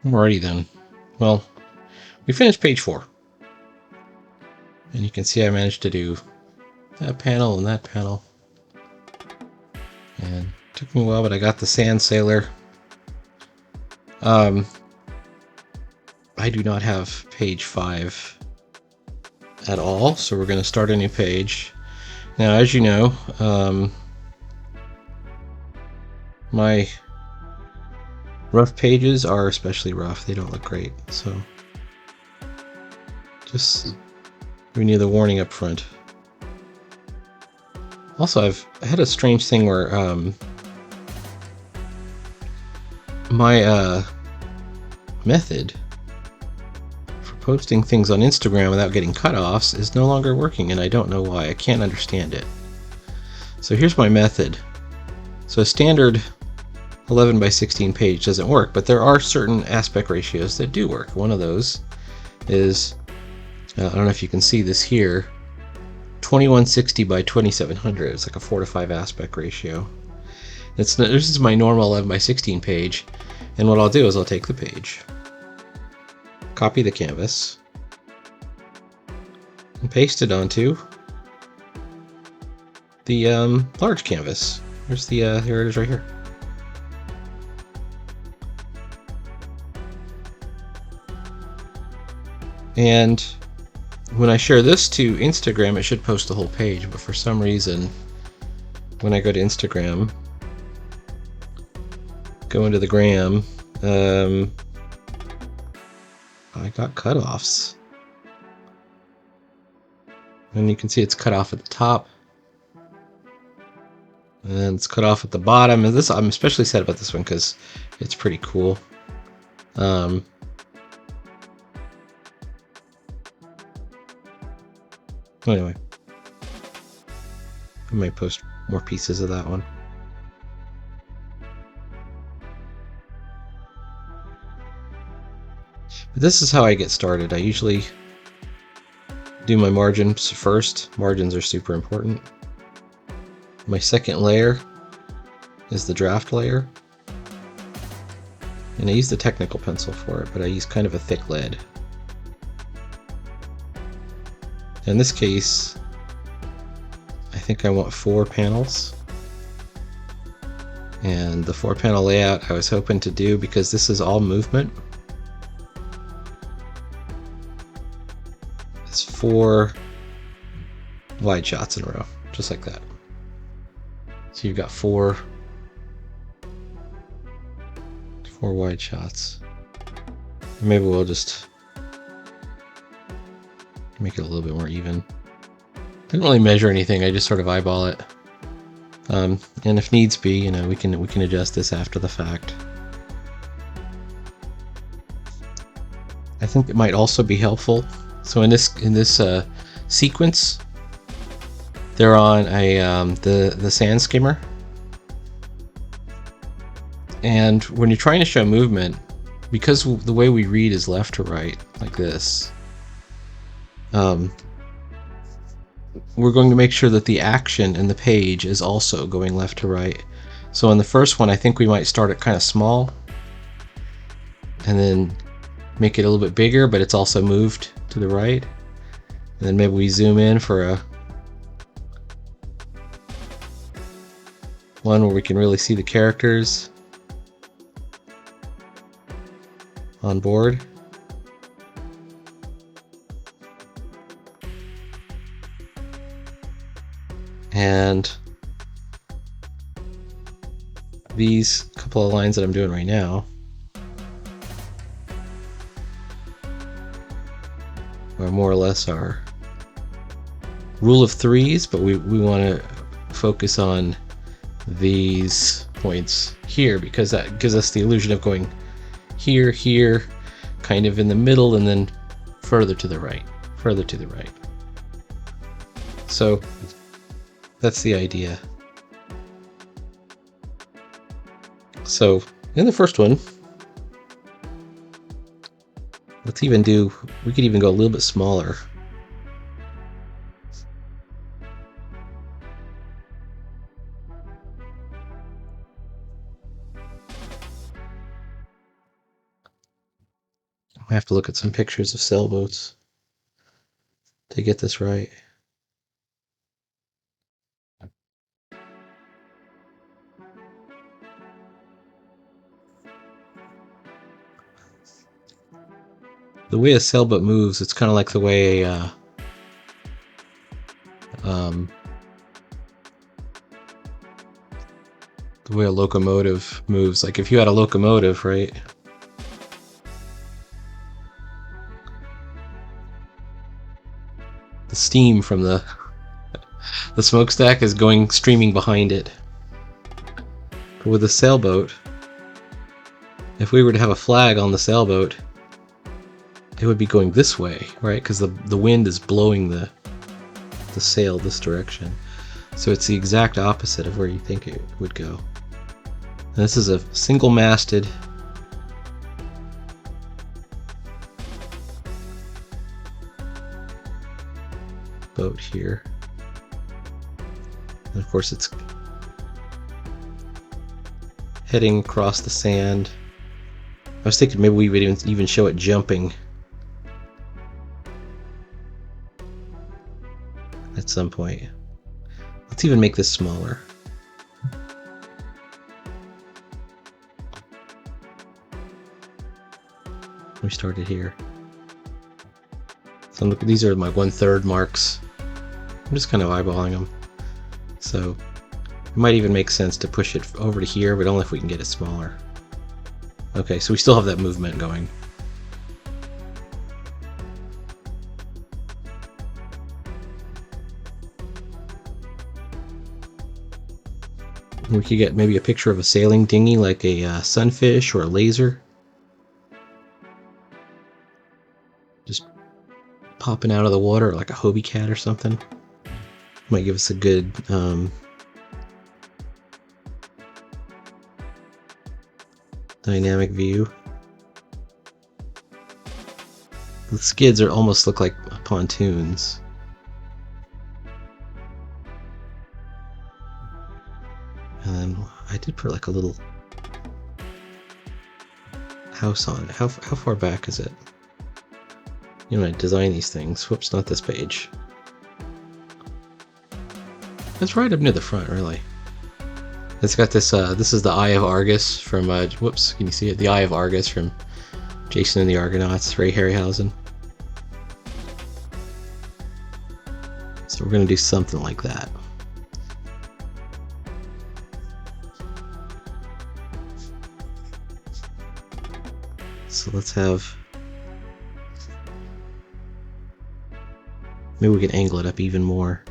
Alrighty then. Well, we finished page 4. And you can see I managed to do that panel and that panel. And it took me a while, but I got the sand sailor. I do not have page 5 at all, so we're going to start a new page. Now, as you know, my rough pages are especially rough. They don't look great, so just we need the warning up front. Also, I had a strange thing where my method for posting things on Instagram without getting cutoffs is no longer working, and I don't know why. I can't understand it. So here's my method. So a standard 11 by 16 page doesn't work, but there are certain aspect ratios that do work. One of those is, I don't know if you can see this here, 2160 by 2700. It's like a 4 to 5 aspect ratio. This is my normal 11 by 16 page, and what I'll do is I'll take the page, copy the canvas, and paste it onto the large canvas. Here's the here it is right here. And when I share this to Instagram, it should post the whole page, but for some reason, when I go to Instagram, go into the gram, I got cutoffs. And you can see it's cut off at the top, and it's cut off at the bottom. And this, I'm especially sad about this one because it's pretty cool. Anyway, I might post more pieces of that one. But this is how I get started. I usually do my margins first. Margins are super important. My second layer is the draft layer. And I use the technical pencil for it, but I use kind of a thick lead. In this case, I think I want 4 panels. And the 4 panel layout I was hoping to do, because this is all movement, it's 4 wide shots in a row, just like that. So you've got 4 wide shots. Maybe we'll just make it a little bit more even. Didn't really measure anything, I just sort of eyeball it. And if needs be, you know, we can adjust this after the fact. I think it might also be helpful. So in this sequence, they're on a the sand skimmer, and when you're trying to show movement, because the way we read is left to right, like this, we're going to make sure that the action in the page is also going left to right. So in the first one, I think we might start it kind of small, and then make it a little bit bigger, but it's also moved to the right. And then maybe we zoom in for a one where we can really see the characters on board. And these couple of lines that I'm doing right now are more or less our rule of threes, but we want to focus on these points here, because that gives us the illusion of going here, here, kind of in the middle, and then further to the right, further to the right. So that's the idea. So in the first one, let's even do, we could even go a little bit smaller. I have to look at some pictures of sailboats to get this right. The way a sailboat moves, it's kind of like the way a locomotive moves. Like if you had a locomotive, right? The steam from the smokestack is going streaming behind it. But with a sailboat, if we were to have a flag on the sailboat, it would be going this way, right? Because the wind is blowing the sail this direction. So it's the exact opposite of where you think it would go. And this is a single-masted boat here. And of course it's heading across the sand. I was thinking maybe we would even show it jumping at some point. Let's even make this smaller. We started here. So these are my 1/3 marks. I'm just kind of eyeballing them. So it might even make sense to push it over to here, but only if we can get it smaller. Okay, so we still have that movement going. We could get maybe a picture of a sailing dinghy, like a sunfish or a laser. Just popping out of the water, like a Hobie cat or something. Might give us a good dynamic view. The skids almost look like pontoons. And then I did put like a little house on it. How far back is it? You know, when I design these things. Whoops, not this page. It's right up near the front, really. It's got this, this is the Eye of Argus from, whoops, can you see it? The Eye of Argus from Jason and the Argonauts, Ray Harryhausen. So we're going to do something like that. So let's have... Maybe we can angle it up even more.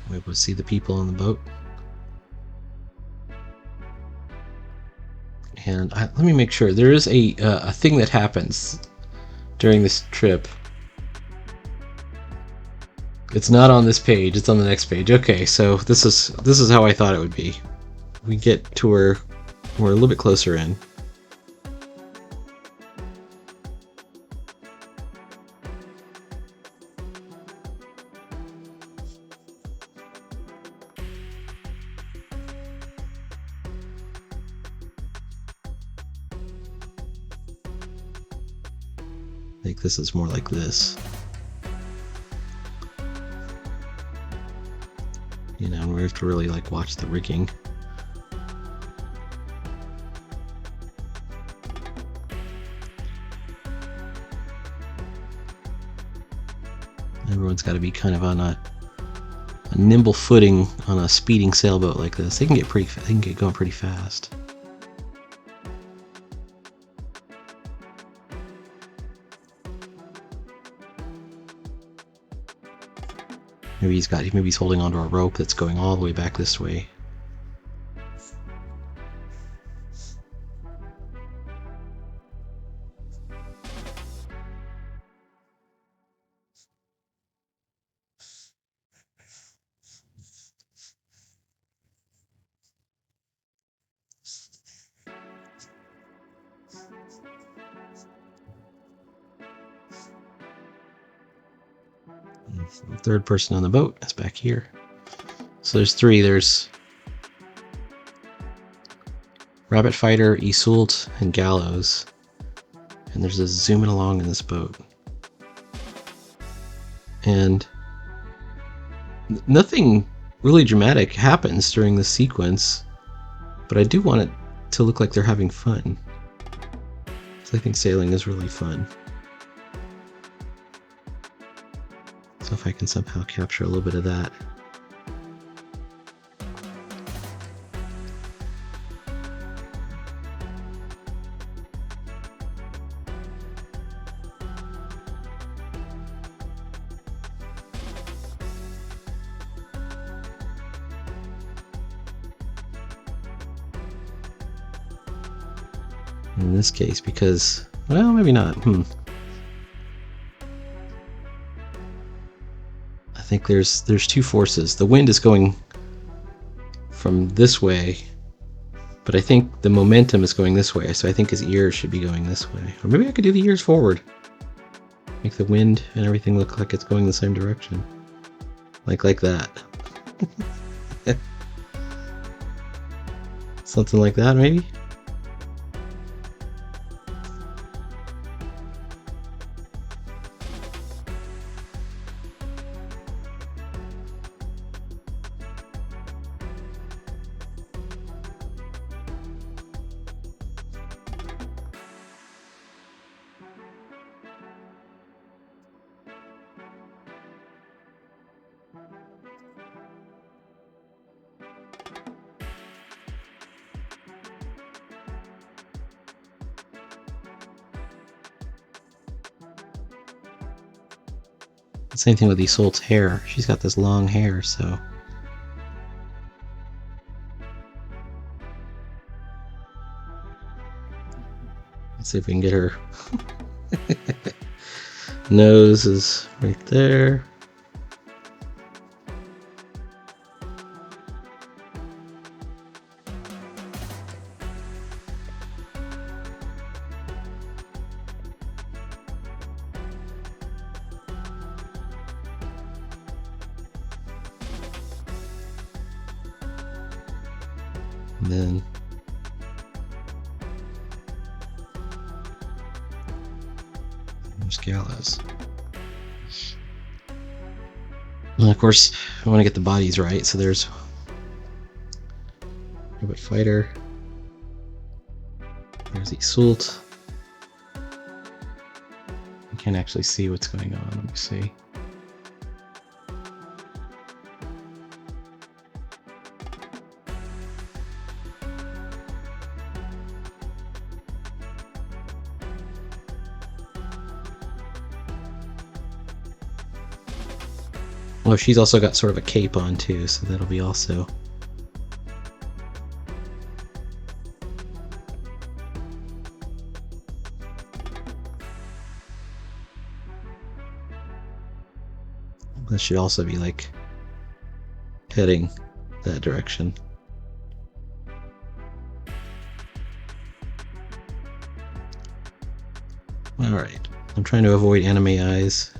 We're able to see the people on the boat. And let me make sure. There is a thing that happens during this trip. It's not on this page. It's on the next page. Okay, so this is how I thought it would be. We get to where we're a little bit closer in. I think this is more like this. You know, we have to really like watch the rigging. Everyone's got to be kind of on a nimble footing on a speeding sailboat like this. They can get going pretty fast. Maybe he's holding onto a rope that's going all the way back this way. The third person on the boat is back here. So there's three. There's Rabbit Fighter, Iseult, and Gallows. And there's this zooming along in this boat. And nothing really dramatic happens during this sequence, but I do want it to look like they're having fun. So I think sailing is really fun. So if I can somehow capture a little bit of that. In this case, because, well, maybe not. I think there's two forces. The wind is going from this way, but I think the momentum is going this way, so I think his ears should be going this way. Or maybe I could do the ears forward. Make the wind and everything look like it's going the same direction. Like that. Something like that, maybe? Same thing with Iseult's hair. She's got this long hair, so... Let's see if we can get her. Nose is right there. And then there's Gallows. And of course, I want to get the bodies right, so there's Rabbit Fighter. There's Iseult. I can't actually see what's going on. Let me see. Oh, she's also got sort of a cape on too, so that'll be also... That should also be like heading that direction. Alright, I'm trying to avoid anime eyes.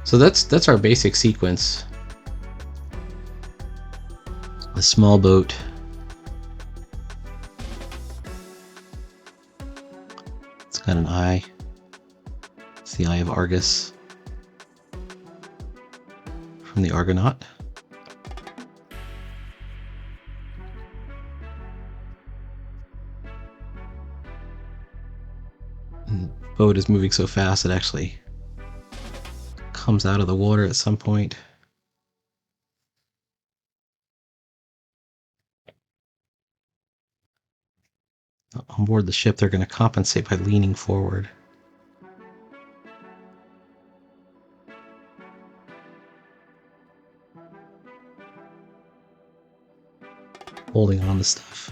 So that's our basic sequence. A small boat. It's got an eye. It's the Eye of Argus from the Argonaut. And the boat is moving so fast it actually comes out of the water at some point. on board the ship, they're going to compensate by leaning forward. Holding on to stuff.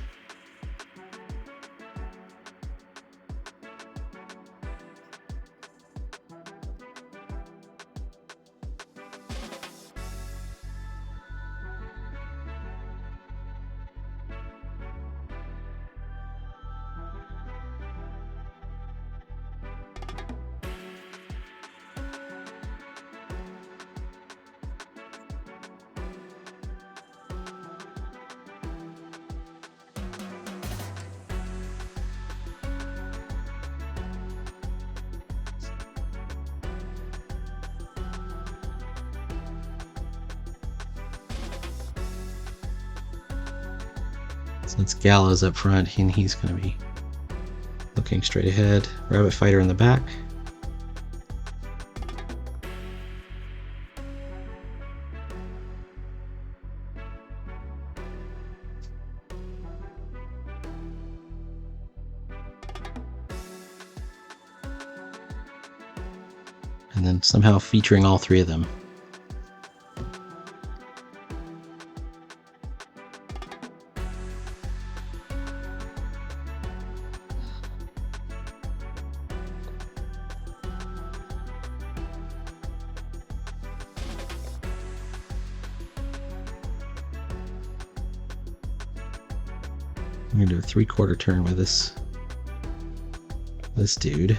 Since Gallows up front, and he's going to be looking straight ahead. Rabbit Fighter in the back. And then somehow featuring all three of them. I'm going to do a 3/4 turn with this dude.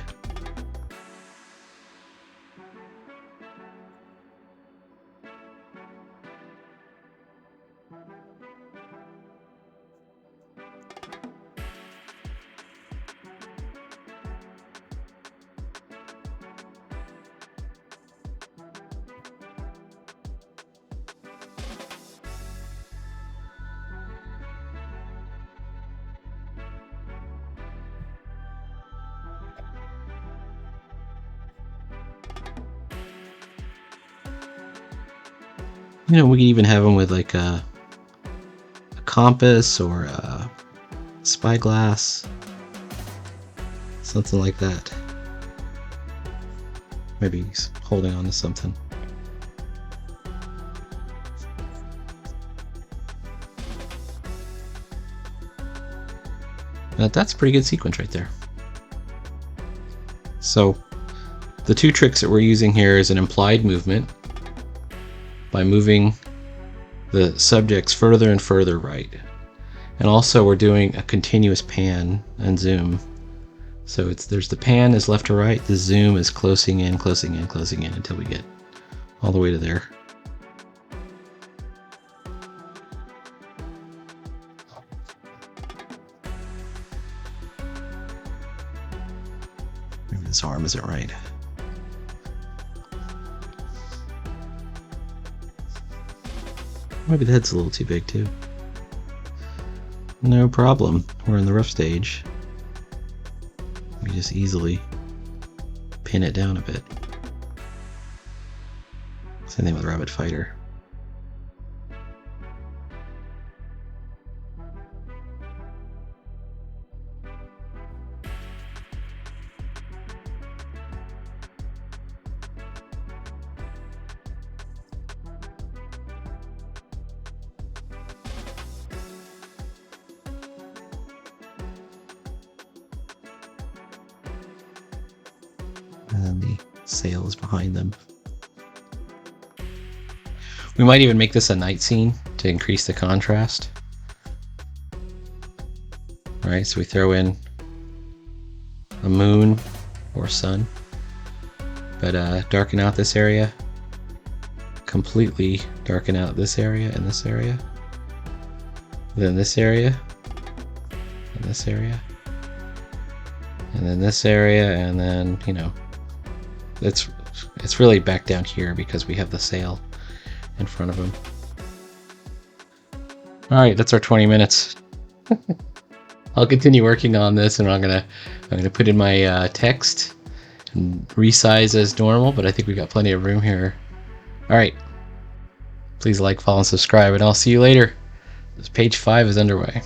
You know, we could even have them with like a compass or a spyglass, something like that. Maybe he's holding on to something. That's a pretty good sequence right there. So the two tricks that we're using here is an implied movement by moving the subjects further and further right. And also we're doing a continuous pan and zoom. So there's the pan is left to right, the zoom is closing in until we get all the way to there. Maybe this arm isn't right. Maybe the head's a little too big too. No problem. We're in the rough stage. We just easily pin it down a bit. Same thing with Rabbit Fighter. And then the sail is behind them. We might even make this a night scene to increase the contrast. Alright, so we throw in a moon or sun, but darken out this area, completely darken out this area and this area, then this area, and this area, and then this area, and then, you know, it's really back down here because we have the sail in front of him. Alright, that's our 20 minutes. I'll continue working on this, and I'm gonna put in my text and resize as normal, but I think we got plenty of room here. Alright, please like, follow, and subscribe, and I'll see you later. Page 5 is underway.